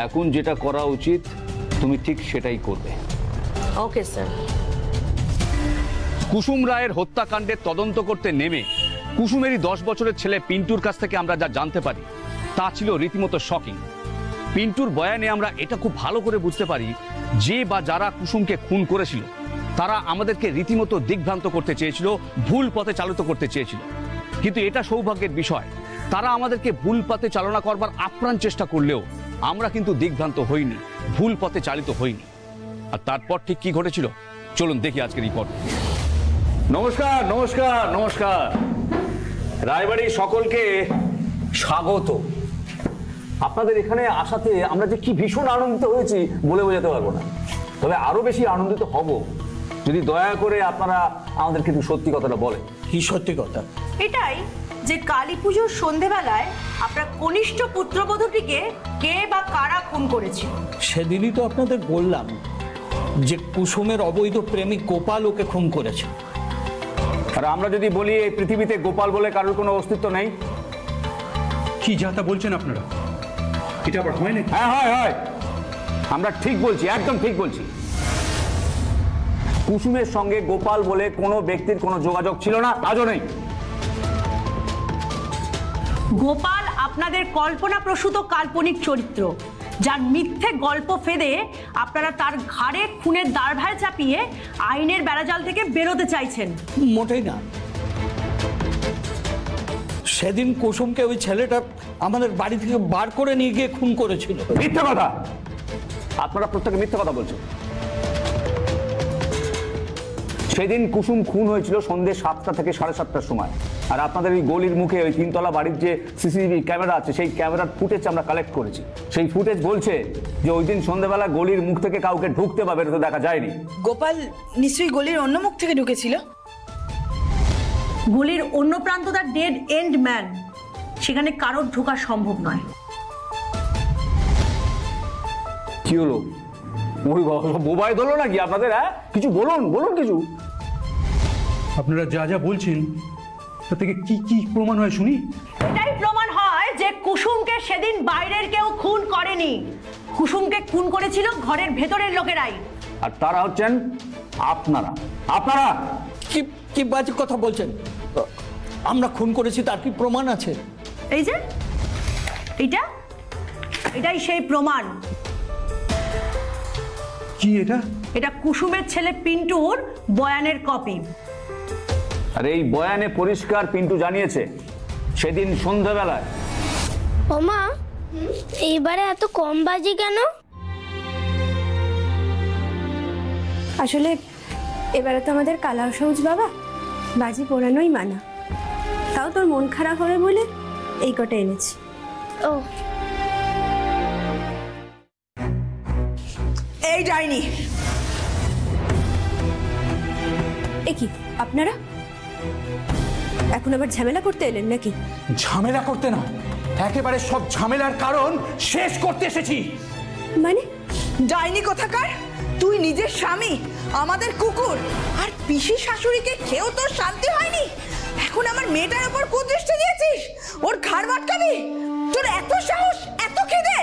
এখন যেটা করা উচিত তুমি ঠিক সেটাই করবে। Okay sir. কুসুম রায়ের হত্যাকাণ্ডের তদন্ত করতে নেমে কুসুমেরই 10 বছরের ছেলে পিন্টুর কাছ থেকে আমরা যা জানতে পারি তা ছিল রীতিমতো শকিং। পিন্টুর বয়ানে আমরা এটা খুব ভালো করে বুঝতে পারি যে বা যারা কুসুমকে খুন করেছিল তারা আমাদেরকে রীতিমতো দিগ্ভ্রান্ত করতে চেয়েছিল, ভুল পথে চালিত করতে চেয়েছিল। কিন্তু এটা সৌভাগ্যের বিষয়, তারা আমাদেরকে ভুল পথে চালনা করবার আপ্রাণ চেষ্টা করলেও আমরা কিন্তু দিগ্ভ্রান্ত হইনি, ভুল পথে চালিত হইনি। আর তারপর ঠিক কি ঘটেছিল চলুন দেখি আজকের রিপোর্ট। নমস্কার নমস্কার নমস্কার, রায়বাড়ির সকলকে স্বাগত। আপনাদের এখানে আসাতে আমরা যে কি ভীষণ আনন্দিত হয়েছি বলে বোঝাতে পারবো না, তবে আরো বেশি আনন্দিত হব যদি দয়া করে আপনারা আমাদের কিন্তু সত্যি কথাটা বলেন। কি সত্যি কথা? এটাই যে কালী পুজোর সন্ধেবেলায় আপনার কনিষ্ঠ পুত্রবধূটিকে কে বা কারা খুন করেছিল। সেদিনই তো আপনাদের বললাম যে কুসুমের অবৈধ প্রেমিক গোপাল ওকে খুন করেছে। আর আমরা যদি বলি এই পৃথিবীতে গোপাল বলে কারোর কোনো অস্তিত্ব নেই। কি যাতা বলছেন আপনারা? এটা আবার হয় নাকি? হ্যাঁ হয় হয়, আমরা ঠিক বলছি, একদম ঠিক বলছি। কুসুমের সঙ্গে গোপাল বলে কোনো ব্যক্তির কোনো যোগাযোগ ছিল না, আজও নেই। গোপাল আপনাদের কল্পনাপ্রসূত কাল্পনিক চরিত্র, যার মিথ্যে গল্প ফেদে আপনারা তার ঘাড়ে খুনের দায়ভার চাপিয়ে আইনের বেড়াজাল থেকে বেরোতে চাইছেন। মোটেই না। সেদিন কুসুমকে ওই ছেলেটা আমাদের বাড়ি থেকে বার করে নিয়ে গিয়ে খুন করেছিল। মিথ্যে কথা, আপনারা প্রত্যেকে মিথ্যে কথা বলছেন। সেদিন কুসুম খুন হয়েছিল সন্ধ্যে 7টা থেকে 7:30টার সময়, আর আপনাদের এই গলির মুখে ওই 3তলা বাড়ির যে সিসিটিভি ক্যামেরা আছে সেই ক্যামেরার ফুটেজ আমরা কালেক্ট করেছি। সেই ফুটেজ বলছে যে ওই দিন সন্ধ্যেবেলা গলির মুখ থেকে কাউকে ঢুকতে বা বেরোতে দেখা যায়নি। গোপাল নিশ্চয়ই গলির অন্য মুখ থেকে ঢুকেছিল। গলির অন্য প্রান্ত তার ডেড এন্ড ম্যান, সেখানে কারোর ঢোকা সম্ভব নয়। কি হলো, মোবাইল ধরলো নাকি আপনাদের? হ্যাঁ কিছু বলুন বলুন কিছু। আপনারা যা যা বলছেন তা থেকে কি কি প্রমাণ হয় শুনি। এটাই প্রমাণ হয় যে কুসুমকে সেদিন বাইরের কেউ খুন করেনি, কুসুমকে খুন করেছিল ঘরের ভেতরের লোকেরাই। আর তারা হচ্ছেন আপনারা। আপনারা কি কি বাজে কথা বলছেন? আমরা খুন করেছি তার কি প্রমাণ আছে? এই যে এটাই সেই প্রমাণ। কি এটা? এটা কুসুমের ছেলে পিন্টুর বয়ানের কপি। আর এই বয়ানে পরিষ্কার পিন্টু জানিয়েছে সেদিন সন্ধ্যাবেলায়। ওমা, এইবারে এত কম বাজি কেন? আসলে এবারে তো আমাদের কালা সবুজ বাবা, বাজি পোড়ানোই মানা। তাও তোর মন খারাপ হবে বলে এই কটা এনেছি। ও, এই ডাইনি, এ কি আপনারা এখন আবার ঝামেলা করতে এলেন নাকি? ঝামেলা করতে না, একেবারে সব ঝামেলার কারণ শেষ করতে এসেছি। মানে ডাইনি কোথাকার! তুই নিজের স্বামী, আমাদের কুকুর, আর পিসি শাশুড়িকে খেয়েও তোর শান্তি হয়নি। এখন আমার মেয়েটার উপর কুদৃষ্টি দিয়েছিস, ওর ঘাড় মাটকাবি? তোর এত সাহস, এত খিদে!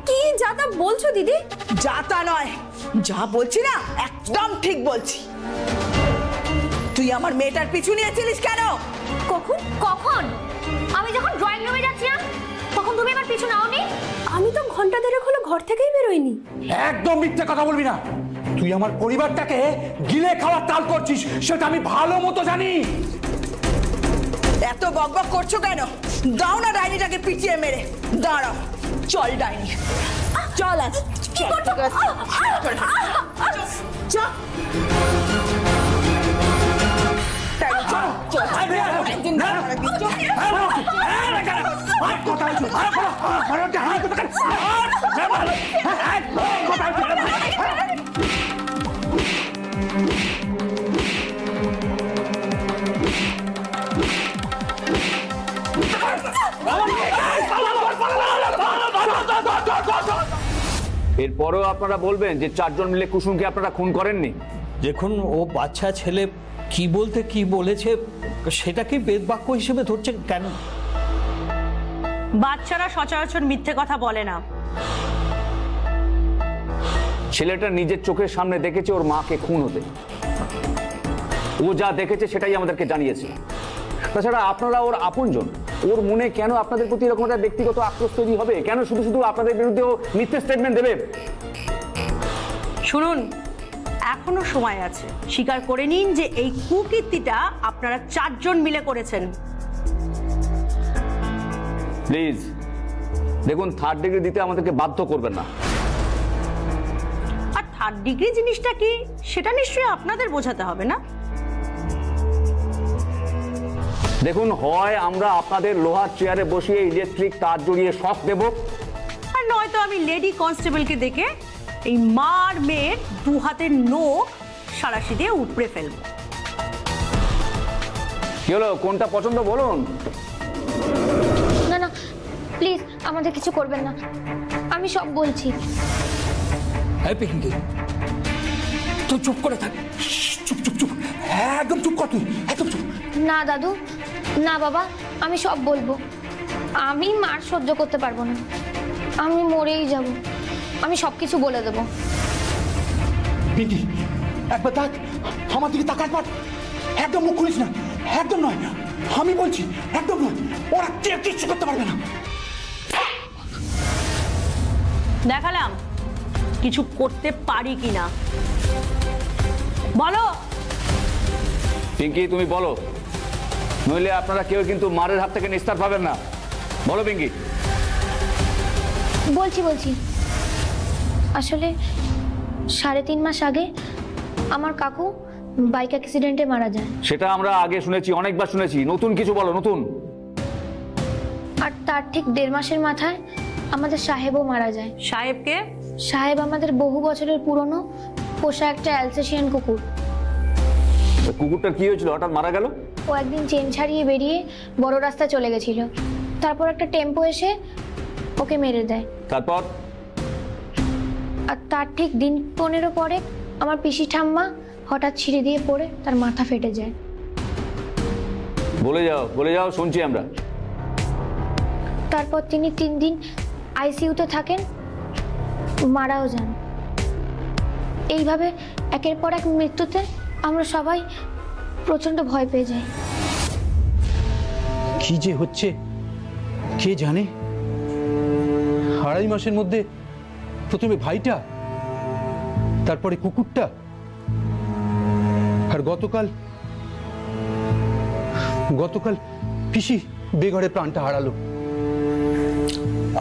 কি যাতা বলছো দিদি? যাতা নয়, যা বলছি না একদম ঠিক বলছি। তুই আমার মেয়েটার পিছু নিয়েছিলিস কেন? কখন? আমি যখন ড্রয়িং রুমে যাচ্ছিলাম তখন তুমি আমার পিছু নাওনি? আমি তো ঘন্টা দেড়েক হলো ঘর থেকেই বেরোইনি। একদম মিথ্যে কথা বলবি না। তুই আমার পরিবারটাকে গিলে খাওয়ার তাল করছিস, সেটা আমি ভালো মতো জানি। এত বকবক করছো কেন? দাও না ডাইনিটাকে পিটিয়ে মেরে। দাঁড়াও, চল ডাইনি, চল আজ। এরপরেও আপনারা বলবেন যে চারজন মিলে কুসুমকে আপনারা খুন করেননি? দেখুন, ও বাচ্চা ছেলে কি বলতে কি বলেছে সেটাকে বেদবাক্য হিসেবে ধরছে কেন? বাচ্চারা সচরাচর মিথ্যে কথা বলে না। ছেলেটা নিজের চোখের সামনে দেখেছে ওর মাকে খুন হতে। ও যা দেখেছে সেটাই আমাদেরকে জানিয়েছে। তাছাড়া আপনারা ওর আপনজন, ওর মনে কেন আপনাদের প্রতি এরকম একটা ব্যক্তিগত আক্রোশ তৈরি হবে? কেন শুধু শুধু আপনাদের বিরুদ্ধে ও মিথ্যে স্টেটমেন্ট দেবে? শুনুন, এখনো সময় আছে। স্বীকার করে নিন যে এই কুকীর্তিটা আপনারা চারজন মিলে করেছেন। প্লিজ দেখুন, থার্ড ডিগ্রি দিতে আমাদেরকে বাধ্য করবেন না। আর থার্ড ডিগ্রি জিনিসটা কি সেটা নিশ্চয়ই আপনাদের বোঝাতে হবে না? দেখুন, হয় আমরা আপনাদের লোহার চেয়ারে বসিয়ে ইলেকট্রিক তার জড়িয়ে শক দেব, আর নয়তো আমি লেডি কনস্টেবলকে দেখে এই মার মেয়ের দু হাতের নখ সারাশি দিয়ে উপড়ে ফেলবো। কি হলো, কোনটা পছন্দ বলুন? না না, প্লিজ আমাদের কিছু করবেন না, আমি সব বলছি। তুই চুপ করে থাক। চুপ চুপ চুপ, একদম চুপ কর তুই, একদম চুপ। না দাদু, না বাবা, আমি সব বলবো। আমি মার সহ্য করতে পারবো না, আমি মরেই যাব। আমি সবকিছু বলে দেবো। পিঙ্কি, একবার দেখ, আমার দিকে তাকাত পার। একদম মুখ খুলিস না, একদম নয়। আমি বলছি একদম নয়, ওরা কেউ কিচ্ছু করতে পারবে না। দেখালাম কিছু করতে পারি কিনা। বলো পিঙ্কি, তুমি বলো, নইলে আপনারা কেউ কিন্তু মারের হাত থেকে নিস্তার পাবেন না। বলো পিঙ্কি। বলছি আসলে 3.5 মাস আগে আমার কাকু বাইক অ্যাক্সিডেন্টে মারা যায়। সেটা আমরা আগে শুনেছি, অনেকবার শুনেছি। নতুন কিছু বলো, নতুন। আর তার ঠিক 1.5 মাসের মাথায় আমাদের সাহেবও মারা যায়। সাহেবকে? সাহেব আমাদের বহু বছরের পুরনো পোষা একটা অ্যালসেশিয়ান কুকুর। কুকুরটার কি হয়েছিল, হঠাৎ মারা গেল? ও একদিন চেন ছাড়িয়ে বেরিয়ে বড় রাস্তায় চলে গেছিল। তারপর একটা টেম্পো এসে ওকে মেরে দেয়। তারপর? আর তার ঠিক দিন 15 পরে আমার পিসি ঠাম্মা হঠাৎ ছিঁড়ে দিয়ে পড়ে তার মাথা ফেটে যায়। বলে যাও, শুনছি আমরা। তারপর তিনি 3 দিন আইসিইউতে থাকেন, মারাও যান। এইভাবে একের পর এক মৃত্যুতে আমরা সবাই প্রচণ্ড ভয় পেয়ে যাই। কি যে হচ্ছে কে জানে। 2.5 মাসের মধ্যে প্রথমে ভাইটা, তারপরে কুকুরটা, আর গতকাল পিসি বেঘরে প্রাণটা হারালো।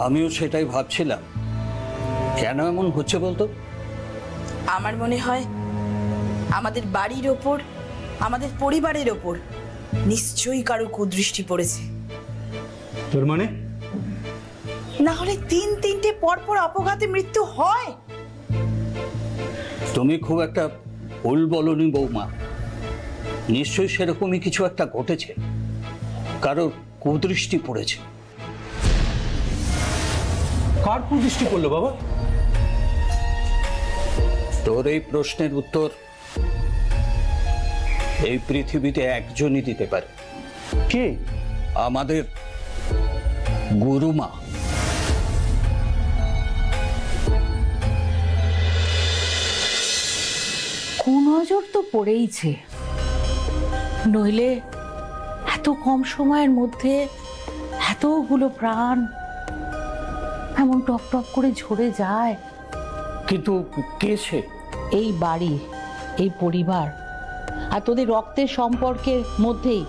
আমিও সেটাই ভাবছিলাম, কেন এমন হচ্ছে বলতো? আমার মনে হয় আমাদের বাড়ির ওপর, আমাদের পরিবারের ওপর নিশ্চয়ই কারো কুদৃষ্টি পড়েছে। তোর মানে? না হলে 3-3টে পরপর অপঘাতে মৃত্যু হয়? তুমি খুব একটা ভুল বলনি বৌমা, নিশ্চয়ই সেরকমই কিছু একটা ঘটেছে, কারোর কুদৃষ্টি পড়েছে। কার কুদৃষ্টি পড়লো বাবা? তোর এই প্রশ্নের উত্তর এই পৃথিবীতে একজনই দিতে পারে। কে? আমাদের গুরুমা। কুনজর তো পড়েইছে, নইলে এত কম সময়ের মধ্যে এতগুলো প্রাণ এমন টপ টপ করে ঝরে যায়। কিন্তু কে সে? এই বাড়ি, এই পরিবার আর তোদের রক্তের সম্পর্কের মধ্যেই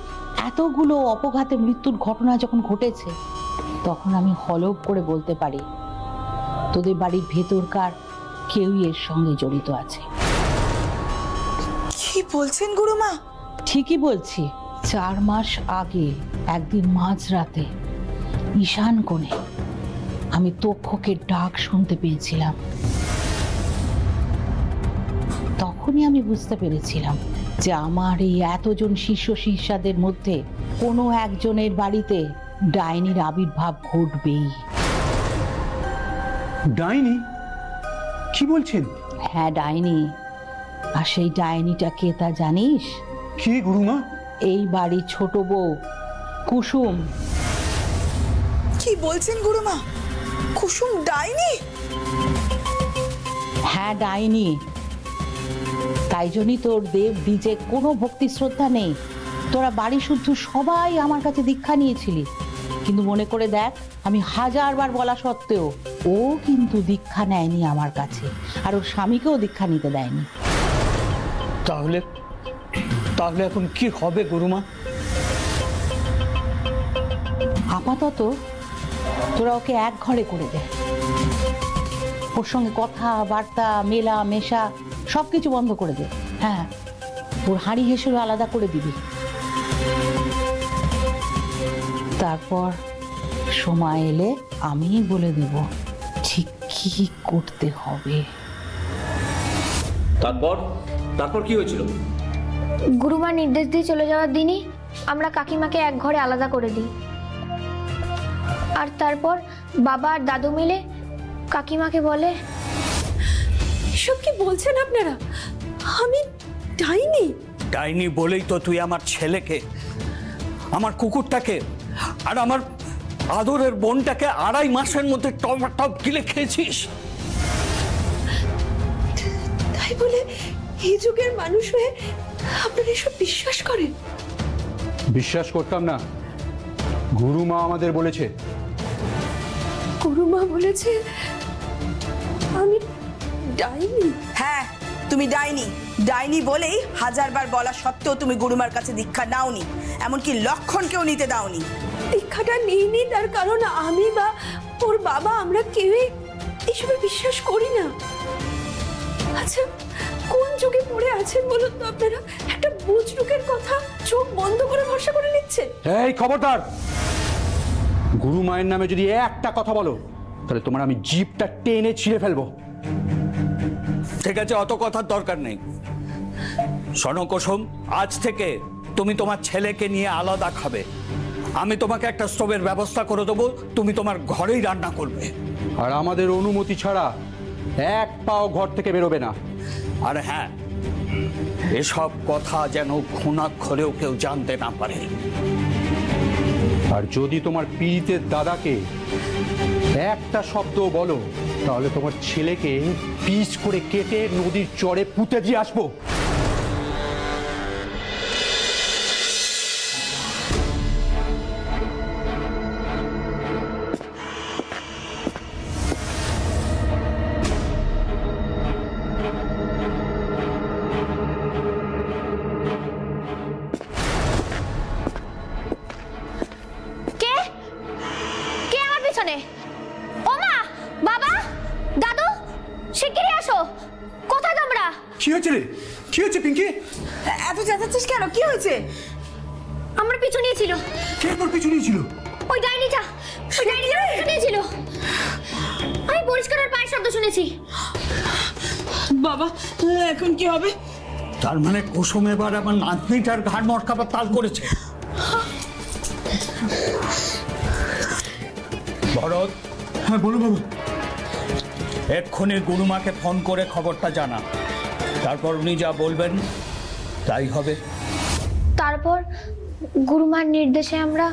এতগুলো অপঘাতে মৃত্যুর ঘটনা যখন ঘটেছে, তখন আমি হলফ করে বলতে পারি তোদের বাড়ির ভেতরকার কেউই এর সঙ্গে জড়িত আছে। কি বলছেন গুরুমা? ঠিকই বলছি। 4 মাস আগে একদিন মাঝরাতে ঈশান কোণে আমি তক্ষকে ডাক শুনতে পেয়েছিলাম। তখনই আমি বুঝতে পেরেছিলাম যে আমার এই এতজন শিষ্য শিষ্যাদের মধ্যে কোনো একজনের বাড়িতে ডাইনির আবির্ভাব ঘটবেই। ডাইনি? কি বলছেন? হ্যাঁ, ডাইনি। আর সেই ডাইনিটা কে তা জানিস? কে গুরুমা? এই বাড়ির ছোট বউ কুসুম। কি বলছেন গুরুমা? কুসুম ডাইনি? হ্যাঁ, ডাইনি। তাই জন্যই তোর দেব দ্বিজে কোনো ভক্তি শ্রদ্ধা নেই। তোরা বাড়ি শুদ্ধ সবাই আমার কাছে দীক্ষা নিয়েছিলি, কিন্তু মনে করে দেখ, আমি 1000 বার বলা সত্ত্বেও ও কিন্তু দীক্ষা নেয়নি আমার কাছে, আর ওর স্বামীকেও দীক্ষা নিতে দেয়নি। তাহলে এখন কি হবে গুরুমা? আপাতত তোরা ওকে এক ঘরে করে দে। ওর সঙ্গে কথাবার্তা, মেলা মেশা সবকিছু বন্ধ করে দে। হ্যাঁ, ওর হাঁড়ি হেসেরও আলাদা করে দিবি। তারপর সময় এলে আমি বলে দেব ঠিক কি করতে হবে। তারপর কি হয়েছিল? গুরুমা নির্দেশ দিয়ে চলে যাওয়ার দিনই আমরা কাকিমাকে এক ঘরে আলাদা করে দিই। আর তারপর বাবা আর দাদু মিলে কাকিমাকে বলে, এসব কি বলছেন আপনারা? আমি ডাইনি? ডাইনি বলেই তো তুই আমার ছেলেকে, আমার কুকুরটাকে আর আমার আদরের বোনটাকে 2.5 মাসের মধ্যে টপ গিলে খেয়েছিস। তাই বলে এই যুগের মানুষ হয়ে আপনারা এসব বিশ্বাস করেন? বিশ্বাস করতাম না, গুরুমা আমাদের বলেছে। গুরুমা বলেছে আমি ডাইনি? হ্যাঁ, তুমি ডাইনি। ডাইনি বলেই 1000 বার বলা সত্ত্বেও তুমি গুরুমার কাছে দীক্ষা নাওনি, এমনকি লক্ষণকেও নিতে দাওনি। দীক্ষাটা নিইনি তার কারণ আমি বা ওর বাবা আমরা কেউই এসবে বিশ্বাস করি না। আচ্ছা, কোন যুগে পড়ে আছেন বলুন তো আপনারা? একটা বুজরুকের কথা চোখ বন্ধ করে ভরসা করে নিচ্ছেন? এই খবরদার! গুরু মায়ের নামে যদি একটা কথা বলো, তাহলে তোমার আমি জিভটা টেনে ছিঁড়ে ফেলবো। ঠিক আছে, অত কথার দরকার নেই। শোনো কুসুম, আজ থেকে তুমি তোমার ছেলেকে নিয়ে আলাদা খাবে। আমি তোমাকে একটা স্টোভের ব্যবস্থা করে দেবো, তুমি তোমার ঘরেই রান্না করবে। আর আমাদের অনুমতি ছাড়া এক পাও ঘর থেকে বেরোবে না। আর হ্যাঁ, এসব কথা যেন ঘুণাক্ষরেও কেউ জানতে না পারে। আর যদি তোমার পীড়িতের দাদাকে একটা শব্দ বলো, তাহলে তোমার ছেলেকে পিস করে কেটে নদীর চরে পুঁতে দিয়ে আসবো। কি হয়েছে রে? কি হয়েছে পিঙ্কি? এত চেঁচাচ্ছিস কেন? কি হয়েছে? আমার পিছু নিয়েছিল। কে তোর পিছু নিয়েছিল? ওই ডাইনিটা। ওই ডাইনিটা পিছু নিয়েছিল। আমি পরিষ্কার ওর পায়ের শব্দ শুনেছি। বাবা, এখন কি হবে? তার মানে কুসুম এবার আমার নাতনিটার ঘাড় মটকাবার তাল করেছে। ভরত। হ্যাঁ বলো বাবা। এক্ষুনি গুরুমাকে ফোন করে খবরটা জানা, তারপর উনি যা বলবেন তাই হবে। তারপর গুরুমার নির্দেশে আমরা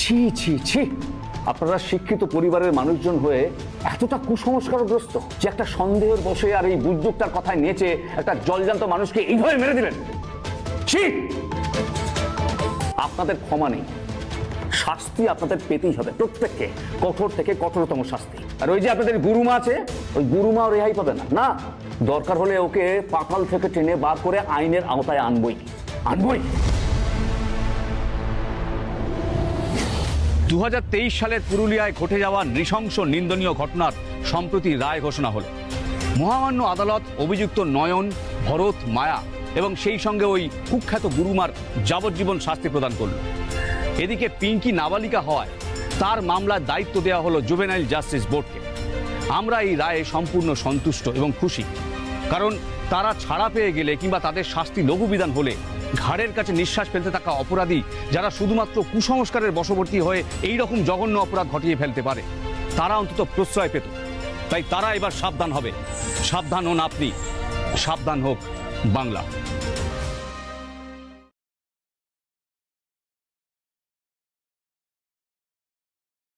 ছি ছি ছি, আপনারা শিক্ষিত পরিবারের মানুষজন হয়ে এতটা কুসংস্কারগ্রস্ত যে একটা সন্দেহের বসে আর এই বুদ্বুকটার কথায় নেচে একটা জলজান্ত মানুষকে এইভাবে মেরে দিলেন। ছি! আপনাদের ক্ষমা নেই, শাস্তি আপনাদের পেতেই হবে, প্রত্যেককে কঠোর থেকে কঠোরতম শাস্তি। আর ওই যে আপনাদের গুরুমা আছে, ওই গুরুমাও রেহাই পাবে না। না, দরকার হলে ওকে পাতাল থেকে টেনে বার করে আইনের আওতায় আনবই। 2023 সালের পুরুলিয়ায় ঘটে যাওয়া নৃশংস নিন্দনীয় ঘটনার সম্প্রতি রায় ঘোষণা হলো। মহামান্য আদালত অভিযুক্ত নয়ন, ভরত, মায়া এবং সেই সঙ্গে ওই কুখ্যাত গুরুমার যাবজ্জীবন শাস্তি প্রদান করল। এদিকে পিঙ্কি নাবালিকা হওয়ায় তার মামলার দায়িত্ব দেওয়া হলো জুভেনাইল জাস্টিস বোর্ডকে। আমরা এই রায়ে সম্পূর্ণ সন্তুষ্ট এবং খুশি, কারণ তারা ছাড়া পেয়ে গেলে কিংবা তাদের শাস্তি লঘুবিধান হলে ঘাড়ের কাছে নিঃশ্বাস ফেলতে থাকা অপরাধী যারা শুধুমাত্র কুসংস্কারের বশবর্তী হয়ে এই রকম জঘন্য অপরাধ ঘটিয়ে ফেলতে পারে, তারা অন্তত প্রশ্রয় পেত। তাই তারা এবার সাবধান হবে। সাবধান হন আপনি, সাবধান হোক বাংলা।